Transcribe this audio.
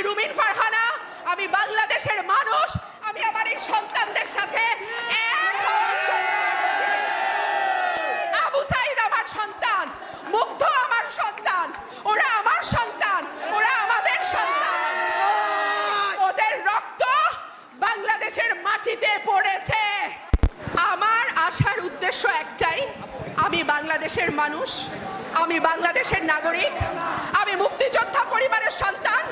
রুমিন ফারহানা, আমি বাংলাদেশের মানুষ, আমি আমার এই সন্তানদের সাথে আবু সাইদ আমার সন্তান, মুগ্ধ আমার সন্তান, ওরা আমার সন্তান, ওরা আমাদের সন্তান। ওদের রক্ত বাংলাদেশের মাটিতে পড়েছে। আমার আসার উদ্দেশ্য একটাই, আমি বাংলাদেশের মানুষ, আমি বাংলাদেশের নাগরিক, আমি মুক্তিযোদ্ধা পরিবারের সন্তান।